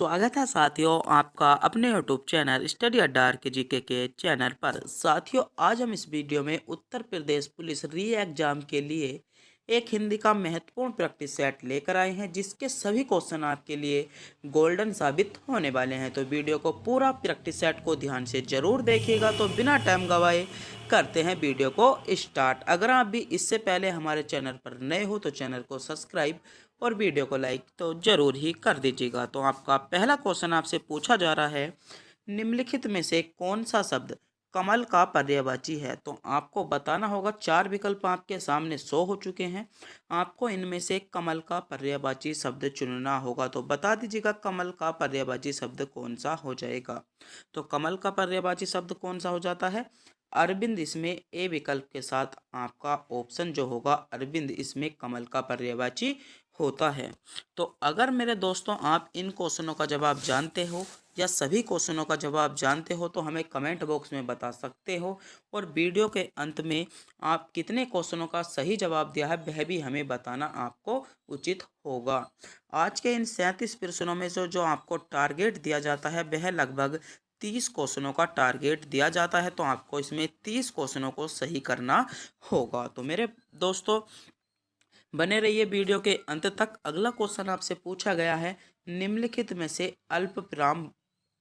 स्वागत है साथियों आपका अपने यूट्यूब चैनल स्टडी अड्डा के जीके के चैनल पर। साथियों आज हम इस वीडियो में उत्तर प्रदेश पुलिस री एग्जाम के लिए एक हिंदी का महत्वपूर्ण प्रैक्टिस सेट लेकर आए हैं जिसके सभी क्वेश्चन आपके लिए गोल्डन साबित होने वाले हैं। तो वीडियो को पूरा प्रैक्टिस सेट को ध्यान से जरूर देखिएगा। तो बिना टाइम गवाए करते हैं वीडियो को स्टार्ट। अगर आप भी इससे पहले हमारे चैनल पर नए हो तो चैनल को सब्सक्राइब और वीडियो को लाइक तो जरूर ही कर दीजिएगा। तो आपका पहला क्वेश्चन आपसे पूछा जा रहा है, निम्नलिखित में से कौन सा शब्द कमल का पर्यायवाची है। तो आपको बताना होगा, चार विकल्प आपके सामने शो हो चुके हैं। आपको इनमें से कमल का पर्यायवाची शब्द चुनना होगा। तो बता दीजिएगा कमल का पर्यायवाची शब्द कौन सा हो जाएगा। तो कमल का पर्यायवाची शब्द कौन सा हो जाता है, अरविंद। इसमें ए विकल्प के साथ आपका ऑप्शन जो होगा अरविंद, इसमें कमल का पर्यायवाची होता है। तो अगर मेरे दोस्तों आप इन क्वेश्चनों का जवाब जानते हो या सभी क्वेश्चनों का जवाब जानते हो तो हमें कमेंट बॉक्स में बता सकते हो। और वीडियो के अंत में आप कितने क्वेश्चनों का सही जवाब दिया है वह भी हमें बताना आपको उचित होगा। आज के इन 37 प्रश्नों में जो आपको टारगेट दिया जाता है वह लगभग 30 क्वेश्चनों का टारगेट दिया जाता है। तो आपको इसमें 30 क्वेश्चनों को सही करना होगा। तो मेरे दोस्तों बने रहिए वीडियो के अंत तक। अगला क्वेश्चन आपसे पूछा गया है, निम्नलिखित में से अल्प विराम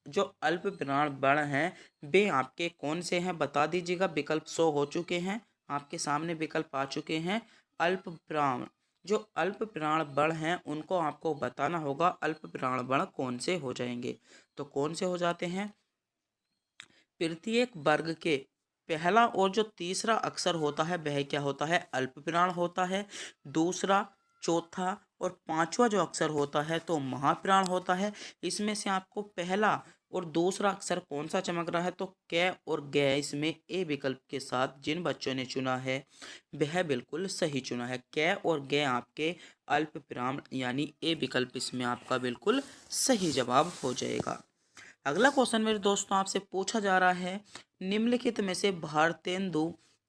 जो अल्प विराम वर्ण हैं वे आपके कौन से हैं। बता दीजिएगा। विकल्प शो हो चुके हैं, आपके सामने विकल्प आ चुके हैं। अल्प विराम जो अल्प विराम वर्ण हैं उनको आपको बताना होगा अल्प विराम वर्ण कौन से हो जाएंगे। तो कौन से हो जाते हैं, प्रत्येक वर्ग के पहला और जो तीसरा अक्षर होता है वह क्या होता है, अल्पप्राण होता है। दूसरा, चौथा और पांचवा जो अक्षर होता है तो महाप्राण होता है। इसमें से आपको पहला और दूसरा अक्षर कौन सा चमक रहा है, तो कै और गै। इसमें ए विकल्प के साथ जिन बच्चों ने चुना है वह बिल्कुल सही चुना है। कै और गै आपके अल्पप्राण यानी ए विकल्प इसमें आपका बिल्कुल सही जवाब हो जाएगा। अगला क्वेश्चन मेरे दोस्तों आपसे पूछा जा रहा है, निम्नलिखित में से भारतेंदु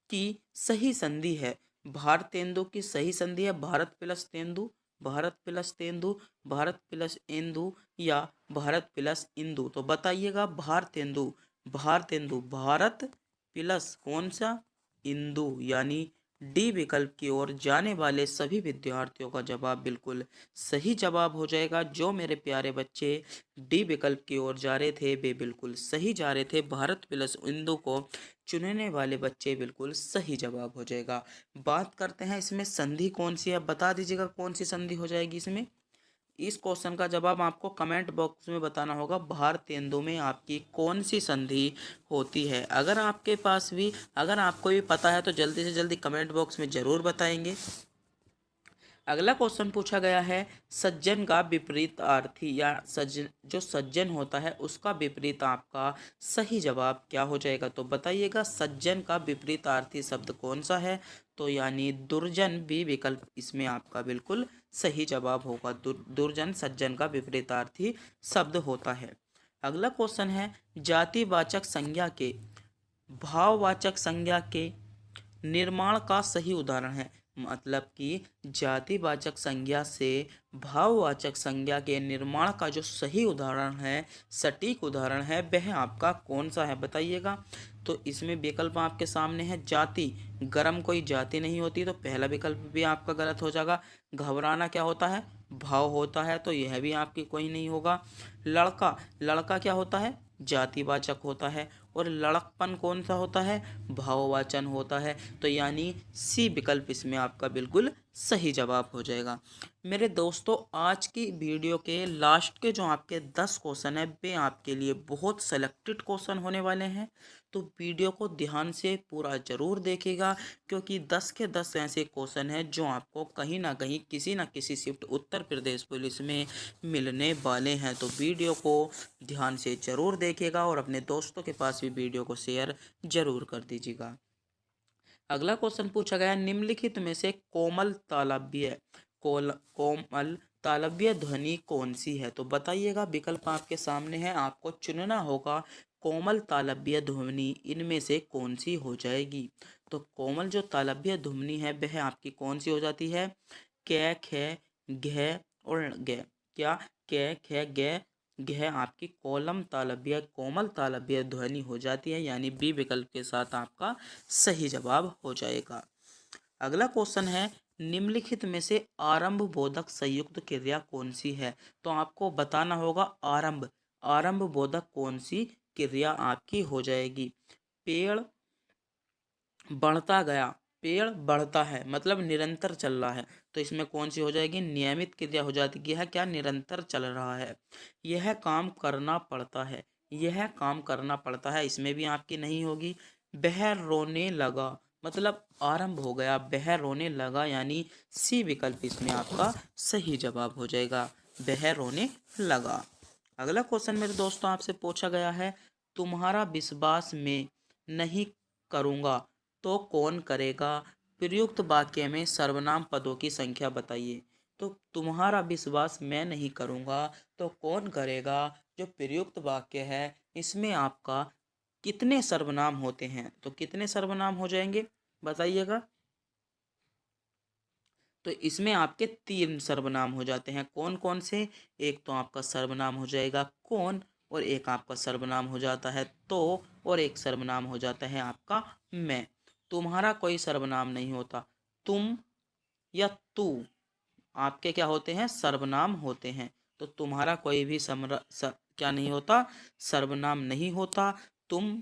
की सही संधि है। भारतेंदु की सही संधि है Bharat plus tendu, Bharat plus tendu, Bharat plus Indu या भारत प्लस इंदु। तो बताइएगा भारतेंदु, भारतेंदु भारत प्लस कौन सा, इंदु, यानी डी विकल्प की ओर जाने वाले सभी विद्यार्थियों का जवाब बिल्कुल सही जवाब हो जाएगा। जो मेरे प्यारे बच्चे डी विकल्प की ओर जा रहे थे वे बिल्कुल सही जा रहे थे। भारत प्लस इंदु को चुनने वाले बच्चे बिल्कुल सही जवाब हो जाएगा। बात करते हैं इसमें संधि कौन सी है, बता दीजिएगा कौन सी संधि हो जाएगी इसमें। इस क्वेश्चन का जवाब आपको कमेंट बॉक्स में बताना होगा, भारतेंदु में आपकी कौन सी संधि होती है। अगर आपको भी पता है तो जल्दी से जल्दी कमेंट बॉक्स में ज़रूर बताएंगे। अगला क्वेश्चन पूछा गया है, सज्जन का विपरीत अर्थी या सज्जन जो सज्जन होता है उसका विपरीत आपका सही जवाब क्या हो जाएगा। तो बताइएगा सज्जन का विपरीत अर्थी शब्द कौन सा है। तो यानी दुर्जन भी विकल्प इसमें आपका बिल्कुल सही जवाब होगा। दुर्जन सज्जन का विपरीतार्थी शब्द होता है। अगला क्वेश्चन है, जातिवाचक संज्ञा के भाववाचक संज्ञा के निर्माण का सही उदाहरण है। मतलब कि जातिवाचक संज्ञा से भाववाचक संज्ञा के निर्माण का जो सही उदाहरण है, सटीक उदाहरण है, वह आपका कौन सा है बताइएगा। तो इसमें विकल्प आपके सामने है, जाति, गरम कोई जाति नहीं होती तो पहला विकल्प भी आपका गलत हो जाएगा। घबराना क्या होता है, भाव होता है तो यह भी आपकी कोई नहीं होगा। लड़का, लड़का क्या होता है, जातिवाचक होता है। और लड़कपन कौन सा होता है, भाववाचन होता है। तो यानी सी विकल्प इसमें आपका बिल्कुल सही जवाब हो जाएगा। मेरे दोस्तों आज की वीडियो के लास्ट के जो आपके 10 क्वेश्चन है वे आपके लिए बहुत सेलेक्टेड क्वेश्चन होने वाले हैं। तो वीडियो को ध्यान से पूरा ज़रूर देखिएगा क्योंकि 10 के 10 ऐसे क्वेश्चन हैं जो आपको कहीं ना कहीं किसी न किसी शिफ्ट उत्तर प्रदेश पुलिस में मिलने वाले हैं। तो वीडियो को ध्यान से ज़रूर देखिएगा और अपने दोस्तों के पास भी वीडियो को शेयर ज़रूर कर दीजिएगा। अगला क्वेश्चन पूछा गया, निम्नलिखित में से कोमल तालव्य ध्वनि कौन सी है। तो बताइएगा, विकल्प आपके सामने है, आपको चुनना होगा कोमल तालव्य ध्वनि इनमें से कौन सी हो जाएगी। तो कोमल जो तालव्य ध्वनि है वह आपकी कौन सी हो जाती है, कै, ख, घ और ग। क्या कै, ख, ग, यह आपकी कोलम तालव्य कोमल तालव्य ध्वनि हो जाती है, यानी बी विकल्प के साथ आपका सही जवाब हो जाएगा। अगला क्वेश्चन है, निम्नलिखित में से आरंभ बोधक संयुक्त क्रिया कौन सी है? तो आपको बताना होगा आरंभ बोधक कौन सी क्रिया आपकी हो जाएगी। पेड़ बढ़ता गया, पेड़ बढ़ता है मतलब निरंतर चल रहा है, तो इसमें कौन सी हो जाएगी? नियमित क्रिया हो जाती है। यह क्या निरंतर चल रहा है। यह काम करना पड़ता है, यह काम करना पड़ता है, इसमें भी आपकी नहीं होगी। वह रोने लगा मतलब आरंभ हो गया, वह रोने लगा, यानी सी विकल्प इसमें आपका सही जवाब हो जाएगा, वह रोने लगा। अगला क्वेश्चन मेरे दोस्तों आपसे पूछा गया है, तुम्हारा विश्वास में नहीं करूँगा तो कौन करेगा? प्रयुक्त वाक्य में सर्वनाम पदों की संख्या बताइए। तो तुम्हारा विश्वास मैं नहीं करूँगा तो कौन करेगा, जो प्रयुक्त वाक्य है, इसमें आपका कितने सर्वनाम होते हैं? तो कितने सर्वनाम हो जाएंगे बताइएगा। तो इसमें आपके 3 सर्वनाम हो जाते हैं। कौन कौन से? एक तो आपका सर्वनाम हो जाएगा कौन, और एक आपका सर्वनाम हो जाता है तो, और एक सर्वनाम हो जाता है आपका मैं। तुम्हारा कोई सर्वनाम नहीं होता। तुम या तू आपके क्या होते हैं? सर्वनाम होते हैं। तो तुम्हारा कोई भी क्या नहीं होता? सर्वनाम नहीं होता। तुम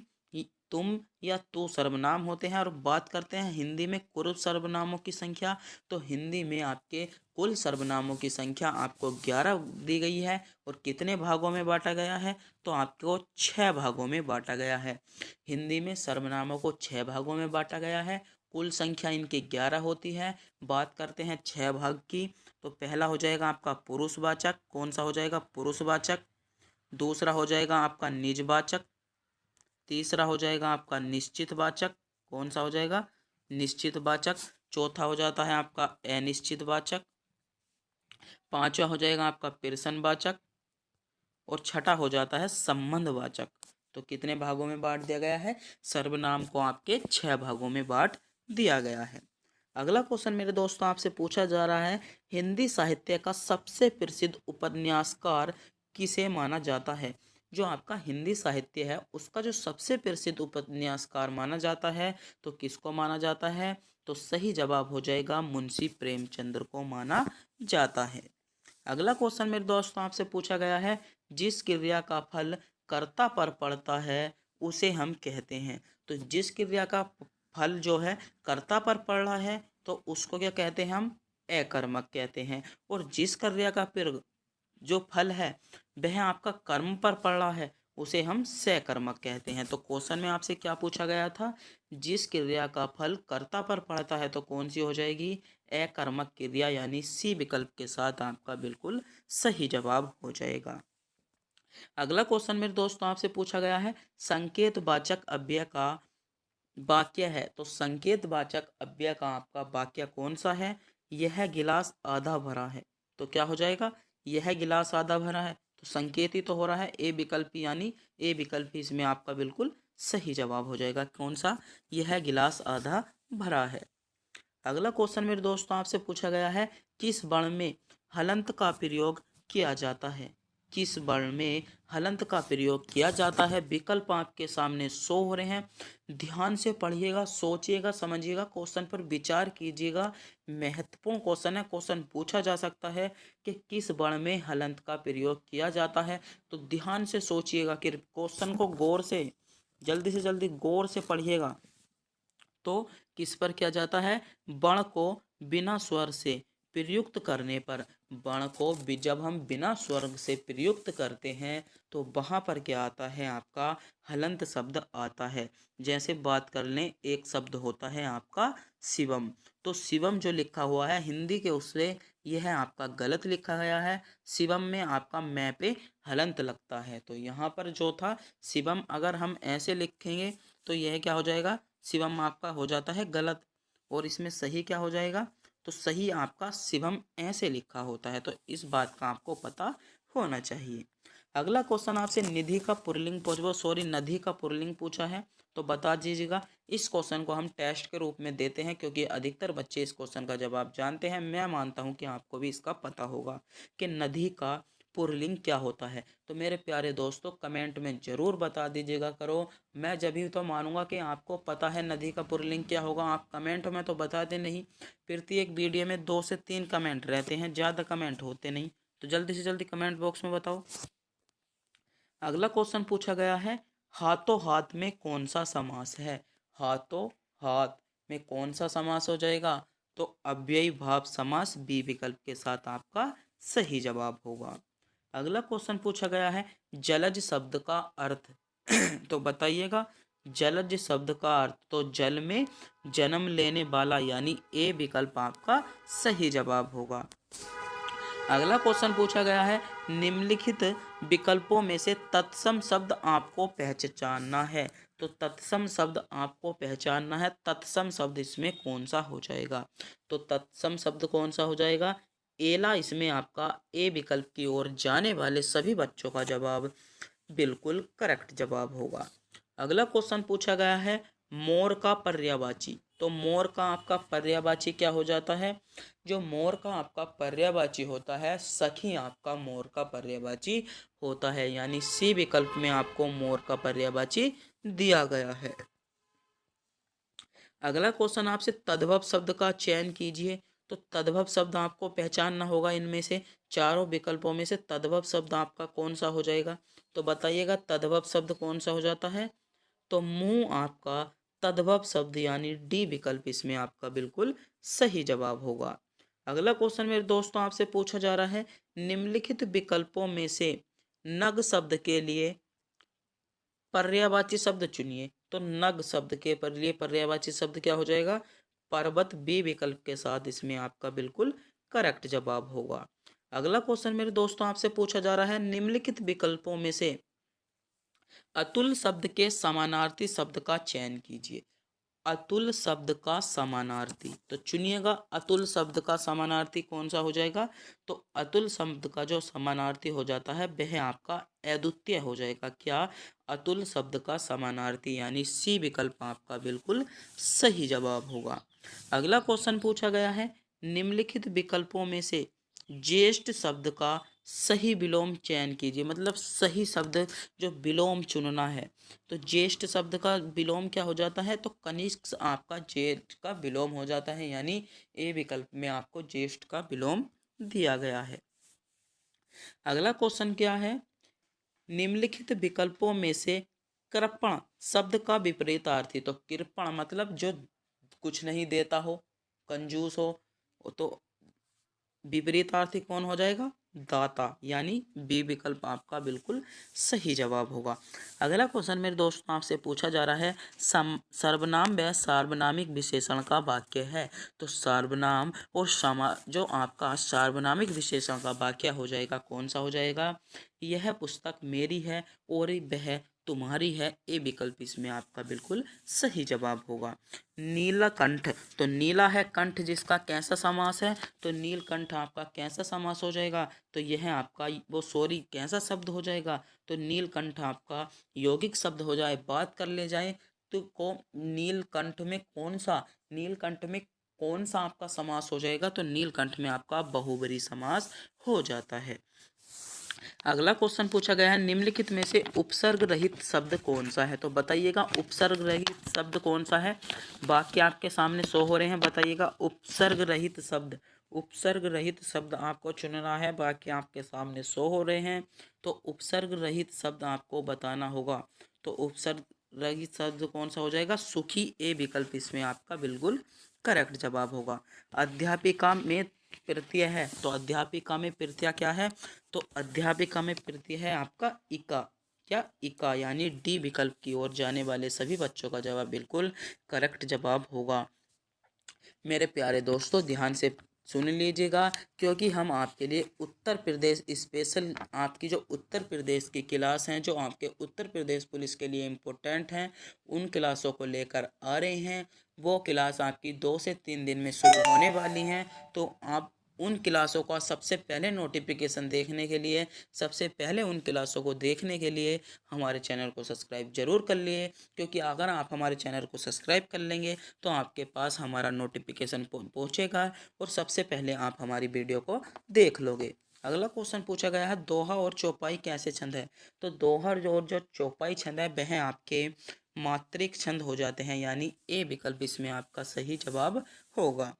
तुम या तू सर्वनाम होते हैं। और बात करते हैं हिंदी में कुल सर्वनामों की संख्या, तो हिंदी में आपके कुल सर्वनामों की संख्या आपको 11 दी गई है। और कितने भागों में बांटा गया है? तो आपको 6 भागों में बांटा गया है। हिंदी में सर्वनामों को 6 भागों में बांटा गया है। कुल संख्या इनकी 11 होती है। बात करते हैं 6 भाग की, तो पहला हो जाएगा आपका पुरुषवाचक। कौन सा हो जाएगा? पुरुषवाचक। दूसरा हो जाएगा आपका निजवाचक। तीसरा हो जाएगा आपका निश्चितवाचक। कौन सा हो जाएगा? निश्चितवाचक। चौथा हो जाता है आपका अनिश्चितवाचक। पांचवा हो जाएगा आपका प्रश्नवाचक। और छठा हो जाता है संबंधवाचक। तो कितने भागों में बांट दिया गया है? सर्वनाम को आपके 6 भागों में बांट दिया गया है। अगला क्वेश्चन मेरे दोस्तों आपसे पूछा जा रहा है, हिंदी साहित्य का सबसे प्रसिद्ध उपन्यासकार किसे माना जाता है? जो आपका हिंदी साहित्य है उसका जो सबसे प्रसिद्ध उपन्यासकार माना जाता है, तो किसको माना जाता है? तो सही जवाब हो जाएगा मुंशी प्रेमचंद्र को माना जाता है। अगला क्वेश्चन मेरे दोस्तों आपसे पूछा गया है, जिस क्रिया का फल कर्ता पर पड़ता है उसे हम कहते हैं। तो जिस क्रिया का फल जो है कर्ता पर पड़ रहा है तो उसको क्या कहते हैं? हम अकर्मक कहते हैं। और जिस क्रिया का फिर जो फल है वह आपका कर्म पर पड़ रहा है उसे हम सकर्मक कहते हैं। तो क्वेश्चन में आपसे क्या पूछा गया था? जिस क्रिया का फल कर्ता पर पड़ता है तो कौन सी हो जाएगी? अकर्मक क्रिया, यानी सी विकल्प के साथ आपका बिल्कुल सही जवाब हो जाएगा। अगला क्वेश्चन मेरे दोस्तों आपसे पूछा गया है, संकेतवाचक अव्यय का वाक्य है। तो संकेतवाचक अव्यय का आपका वाक्य कौन सा है? यह गिलास आधा भरा है। तो क्या हो जाएगा? यह गिलास आधा भरा है, तो संकेत ही तो हो रहा है ए विकल्प, यानी ए विकल्प ही इसमें आपका बिल्कुल सही जवाब हो जाएगा। कौन सा? यह गिलास आधा भरा है। अगला क्वेश्चन मेरे दोस्तों आपसे पूछा गया है, किस वर्ण में हलंत का प्रयोग किया जाता है? किस वर्ण में हलंत का प्रयोग किया जाता है? विकल्प आपके सामने शो हो रहे हैं। ध्यान से पढ़िएगा, सोचिएगा, समझिएगा, क्वेश्चन पर विचार कीजिएगा। महत्वपूर्ण क्वेश्चन है। क्वेश्चन पूछा जा सकता है कि किस वर्ण में हलंत का प्रयोग किया जाता है। तो ध्यान से सोचिएगा कि क्वेश्चन को गौर से, जल्दी से जल्दी गौर से पढ़िएगा। तो किस पर किया जाता है? वर्ण को बिना स्वर से प्रयुक्त करने पर, वर्ण को जब हम बिना स्वर से प्रयुक्त करते हैं तो वहाँ पर क्या आता है? आपका हलंत शब्द आता है। जैसे बात कर लें, एक शब्द होता है आपका शिवम। तो शिवम जो लिखा हुआ है हिंदी के उससे यह आपका गलत लिखा गया है। शिवम में आपका मैं पे हलंत लगता है। तो यहाँ पर जो था शिवम, अगर हम ऐसे लिखेंगे तो यह क्या हो जाएगा? शिवम आपका हो जाता है गलत। और इसमें सही क्या हो जाएगा? तो सही आपका शिवम ऐसे लिखा होता है। तो इस बात का आपको पता होना चाहिए। अगला क्वेश्चन आपसे निधि का पुल्लिंग नदी का पुल्लिंग पूछा है, तो बता दीजिएगा। इस क्वेश्चन को हम टेस्ट के रूप में देते हैं क्योंकि अधिकतर बच्चे इस क्वेश्चन का जवाब जानते हैं। मैं मानता हूं कि आपको भी इसका पता होगा कि नदी का पुरलिंग क्या होता है। तो मेरे प्यारे दोस्तों कमेंट में ज़रूर बता दीजिएगा करो। मैं जब भी तो मानूंगा कि आपको पता है नदी का पुरलिंग क्या होगा। आप कमेंट में तो बताते नहीं, प्रत्येक वीडियो में 2 से 3 कमेंट रहते हैं, ज़्यादा कमेंट होते नहीं। तो जल्दी से जल्दी कमेंट बॉक्स में बताओ। अगला क्वेश्चन पूछा गया है, हाथों हाथ में कौन सा समास है। हाथों हाथ में कौन सा समास हो जाएगा। तो अव्ययी भाव समास बी विकल्प के साथ आपका सही जवाब होगा। अगला क्वेश्चन पूछा गया है, जलज शब्द का अर्थ तो बताइएगा। जलज शब्द का अर्थ तो जल में जन्म लेने वाला, यानी ए विकल्प आपका सही जवाब होगा। अगला क्वेश्चन पूछा गया है, निम्नलिखित विकल्पों में से तत्सम शब्द आपको पहचानना है। तो तत्सम शब्द आपको पहचानना है, तत्सम शब्द इसमें कौन सा हो जाएगा। तो तत्सम शब्द कौन सा हो जाएगा। एला इसमें आपका ए विकल्प की ओर जाने वाले सभी बच्चों का जवाब बिल्कुल करेक्ट जवाब होगा। अगला क्वेश्चन पूछा गया है, मोर का पर्यायवाची। तो मोर का आपका पर्यायवाची क्या हो जाता है। जो मोर का आपका पर्यायवाची होता है, सखी आपका मोर का पर्यायवाची होता है, यानी सी विकल्प में आपको मोर का पर्यायवाची दिया गया है। अगला क्वेश्चन आपसे, तद्भव शब्द का चयन कीजिए। तो तद्भव शब्द आपको पहचानना होगा, इनमें से चारों विकल्पों में से तद्भव शब्द आपका कौन सा हो जाएगा। तो बताइएगा तद्भव शब्द कौन सा हो जाता है। तो मुंह आपका तद्भव शब्द यानी डी विकल्प इसमें आपका बिल्कुल सही जवाब होगा। अगला क्वेश्चन मेरे दोस्तों आपसे पूछा जा रहा है, निम्नलिखित विकल्पों में से नग शब्द के लिए पर्यायवाची शब्द चुनिए। तो नग शब्द के पर लिए पर्यायवाची शब्द क्या हो जाएगा। पर्वत बी विकल्प के साथ इसमें आपका बिल्कुल करेक्ट जवाब होगा। अगला क्वेश्चन मेरे दोस्तों आपसे पूछा जा रहा है, निम्नलिखित विकल्पों में से अतुल शब्द के समानार्थी शब्द का चयन कीजिए। अतुल शब्द का समानार्थी तो चुनिएगा, अतुल शब्द का समानार्थी कौन सा हो जाएगा। तो अतुल शब्द का जो समानार्थी हो जाता है वह आपका अद्वितीय हो जाएगा। क्या, अतुल शब्द का समानार्थी, यानी सी विकल्प आपका बिल्कुल सही जवाब होगा। अगला क्वेश्चन पूछा गया है, निम्नलिखित विकल्पों में से ज्येष्ठ शब्द का सही विलोम चयन कीजिए। मतलब सही शब्द जो विलोम चुनना है। तो ज्येष्ठ शब्द का विलोम क्या हो जाता है। तो कनिष्ठ आपका ज्येष्ठ का विलोम हो जाता है, यानी ए विकल्प में आपको ज्येष्ठ का विलोम दिया गया है। अगला क्वेश्चन क्या है, निम्नलिखित विकल्पों में से कृपण शब्द का विपरीतार्थी। तो कृपण मतलब जो कुछ नहीं देता हो, कंजूस हो। तो विपरीतार्थी कौन हो जाएगा, दाता, यानी बी विकल्प आपका बिल्कुल सही जवाब होगा। अगला क्वेश्चन मेरे दोस्तों आपसे पूछा जा रहा है, सर्वनाम व सार्वनामिक विशेषण का वाक्य है। तो सर्वनाम और जो आपका सार्वनामिक विशेषण का वाक्य हो जाएगा कौन सा हो जाएगा। यह पुस्तक मेरी है और वह तुम्हारी है, ए विकल्प इसमें आपका बिल्कुल सही जवाब होगा। नीलकंठ तो नीला है कंठ जिसका कैसा समास है। तो नीलकंठ आपका कैसा समास हो जाएगा। तो यह आपका कैसा शब्द हो जाएगा। तो नीलकंठ आपका यौगिक शब्द हो जाए। बात कर ले जाए तो नीलकंठ में कौन सा आपका समास हो जाएगा। तो नीलकंठ में आपका बहुब्रीहि समास हो जाता है। अगला क्वेश्चन पूछा गया है, निम्नलिखित में से उपसर्ग रहित शब्द कौन सा है। तो बताइएगा उपसर्ग रहित शब्द कौन सा है। वाक्य आपके सामने शो हो रहे हैं, बताइएगा उपसर्ग रहित शब्द। उपसर्ग रहित शब्द आपको चुनना है, वाक्य आपके सामने शो हो रहे हैं। तो उपसर्ग रहित शब्द आपको बताना होगा। तो उपसर्ग रहित शब्द कौन सा हो जाएगा, सुखी, ए विकल्प इसमें आपका बिल्कुल करेक्ट जवाब होगा। अध्यापिका में प्रत्यय है। तो अध्यापिका में प्रत्यय क्या है। तो अध्यापिका में प्रत्यय है आपका इका। क्या, इका, यानी डी विकल्प की ओर जाने वाले सभी बच्चों का जवाब बिल्कुल करेक्ट जवाब होगा। मेरे प्यारे दोस्तों ध्यान से सुन लीजिएगा, क्योंकि हम आपके लिए उत्तर प्रदेश स्पेशल, आपकी जो उत्तर प्रदेश की क्लास हैं, जो आपके उत्तर प्रदेश पुलिस के लिए इम्पोर्टेंट हैं, उन क्लासों को लेकर आ रहे हैं। वो क्लास आपकी 2 से 3 दिन में शुरू होने वाली हैं। तो आप उन क्लासों का सबसे पहले नोटिफिकेशन देखने के लिए, सबसे पहले उन क्लासों को देखने के लिए हमारे चैनल को सब्सक्राइब जरूर कर लिए। क्योंकि अगर आप हमारे चैनल को सब्सक्राइब कर लेंगे तो आपके पास हमारा नोटिफिकेशन पहुंचेगा और सबसे पहले आप हमारी वीडियो को देख लोगे। अगला क्वेश्चन पूछा गया है दोहा और चौपाई कैसे छंद है। तो दोहा और जो चौपाई छंद है वह आपके मात्रिक छंद हो जाते हैं, यानी ए विकल्प इसमें आपका सही जवाब होगा।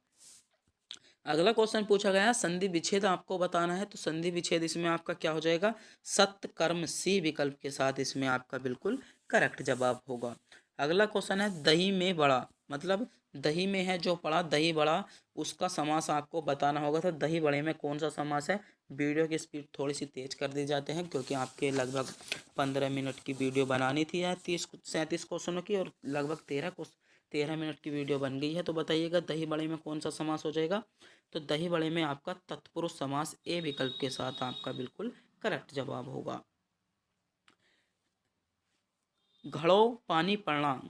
अगला क्वेश्चन पूछा गया है संधि विच्छेद आपको बताना है। तो संधि विच्छेद इसमें आपका क्या हो जाएगा, सत्य कर्म सी विकल्प के साथ इसमें आपका बिल्कुल करेक्ट जवाब होगा। अगला क्वेश्चन है दही में बड़ा, मतलब दही में है जो पड़ा, दही बड़ा, उसका समास आपको बताना होगा। तो दही बड़े में कौन सा समास है। वीडियो की स्पीड थोड़ी सी तेज कर दी जाते हैं क्योंकि आपके लगभग 15 मिनट की वीडियो बनानी थी या 30 37 क्वेश्चनों की, और लगभग 13 मिनट की वीडियो बन गई है। तो बताइएगा दही बड़े में कौन सा समास हो जाएगा। तो दही बड़े में आपका तत्पुरुष समास ए विकल्प के साथ आपका बिल्कुल करेक्ट जवाब होगा। घड़ो पानी पड़ना,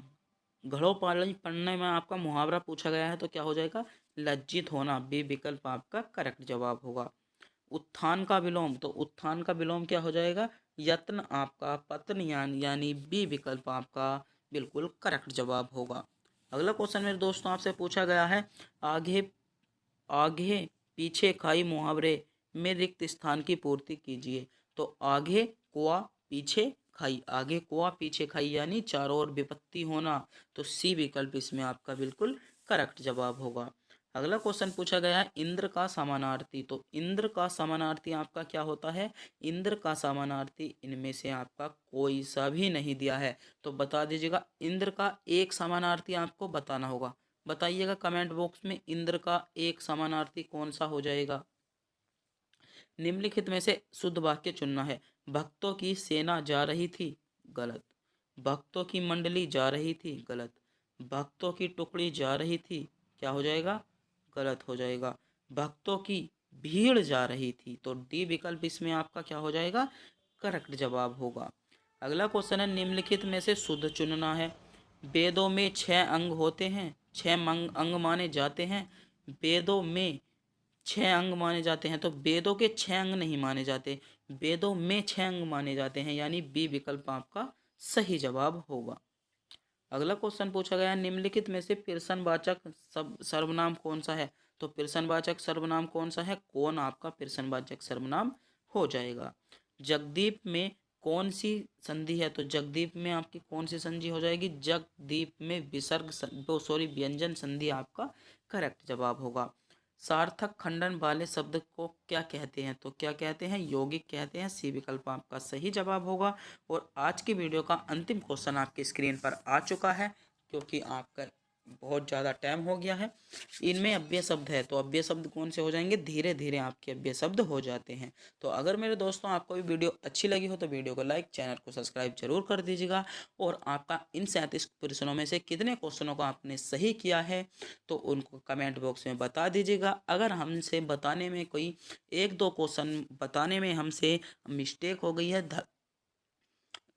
घड़ो पानी पड़ने में आपका मुहावरा पूछा गया है। तो क्या हो जाएगा, लज्जित होना, बी विकल्प आपका करेक्ट जवाब होगा। उत्थान का विलोम, तो उत्थान का विलोम क्या हो जाएगा, यत्न आपका पतन, यानी बी विकल्प आपका बिल्कुल करेक्ट जवाब होगा। अगला क्वेश्चन मेरे दोस्तों आपसे पूछा गया है आगे आगे पीछे खाई मुहावरे में रिक्त स्थान की पूर्ति कीजिए। तो आगे कुआ पीछे खाई, आगे कुआ पीछे खाई यानी चारों ओर विपत्ति होना। तो सी विकल्प इसमें आपका बिल्कुल करेक्ट जवाब होगा। अगला क्वेश्चन पूछा गया है इंद्र का समानार्थी। तो इंद्र का समानार्थी आपका क्या होता है, इंद्र का समानार्थी इनमें से आपका कोई सा भी नहीं दिया है। तो बता दीजिएगा, इंद्र का एक समानार्थी आपको बताना होगा। बताइएगा कमेंट बॉक्स में इंद्र का एक समानार्थी कौन सा हो जाएगा। निम्नलिखित में से शुद्ध वाक्य चुनना है। भक्तों की सेना जा रही थी, गलत। भक्तों की मंडली जा रही थी, गलत। भक्तों की टुकड़ी जा रही थी, क्या हो जाएगा, गलत हो जाएगा। भक्तों की भीड़ जा रही थी, तो डी विकल्प इसमें आपका क्या हो जाएगा, करेक्ट जवाब होगा। अगला क्वेश्चन है निम्नलिखित में से शुद्ध चुनना है। वेदों में 6 अंग होते हैं, 6 अंग माने जाते हैं। वेदों में 6 अंग माने जाते हैं, तो वेदों के 6 अंग नहीं माने जाते, वेदों में 6 अंग माने जाते हैं, यानी बी विकल्प आपका सही जवाब होगा। अगला क्वेश्चन पूछा गया निम्नलिखित में से प्रश्नवाचक सब सर्वनाम कौन सा है। तो प्रश्नवाचक सर्वनाम कौन सा है, कौन आपका प्रश्नवाचक सर्वनाम हो जाएगा। जगदीप में कौन सी संधि है। तो जगदीप में आपकी कौन सी संधि हो जाएगी, जगदीप में विसर्ग व्यंजन संधि आपका करेक्ट जवाब होगा। सार्थक खंडन वाले शब्द को क्या कहते हैं। तो क्या कहते हैं, यौगिक कहते हैं, सी विकल्प आपका सही जवाब होगा। और आज की वीडियो का अंतिम क्वेश्चन आपकी स्क्रीन पर आ चुका है क्योंकि आपका बहुत ज़्यादा टाइम हो गया है। इनमें अव्यय शब्द है, तो अव्यय शब्द कौन से हो जाएंगे, धीरे धीरे आपके अव्यय शब्द हो जाते हैं। तो अगर मेरे दोस्तों आपको भी वीडियो अच्छी लगी हो तो वीडियो को लाइक, चैनल को सब्सक्राइब जरूर कर दीजिएगा। और आपका इन 37 प्रश्नों में से कितने क्वेश्चनों को आपने सही किया है तो उनको कमेंट बॉक्स में बता दीजिएगा। अगर हमसे बताने में कोई 1-2 क्वेश्चन बताने में हमसे मिस्टेक हो गई है,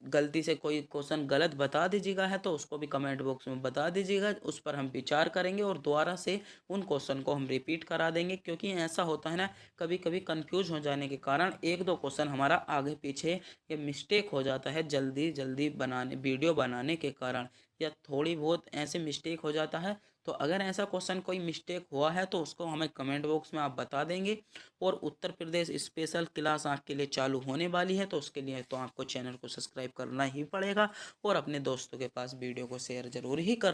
गलती से कोई क्वेश्चन गलत बता दीजिएगा है, तो उसको भी कमेंट बॉक्स में बता दीजिएगा, उस पर हम विचार करेंगे और दोबारा से उन क्वेश्चन को हम रिपीट करा देंगे। क्योंकि ऐसा होता है ना, कभी कभी कंफ्यूज हो जाने के कारण 1-2 क्वेश्चन हमारा आगे पीछे ये मिस्टेक हो जाता है, जल्दी जल्दी बनाने वीडियो बनाने के कारण, या थोड़ी बहुत ऐसे मिस्टेक हो जाता है। तो अगर ऐसा क्वेश्चन कोई मिस्टेक हुआ है तो उसको हमें कमेंट बॉक्स में आप बता देंगे। और उत्तर प्रदेश स्पेशल क्लास आपके लिए चालू होने वाली है, तो उसके लिए तो आपको चैनल को सब्सक्राइब करना ही पड़ेगा और अपने दोस्तों के पास वीडियो को शेयर जरूर ही कर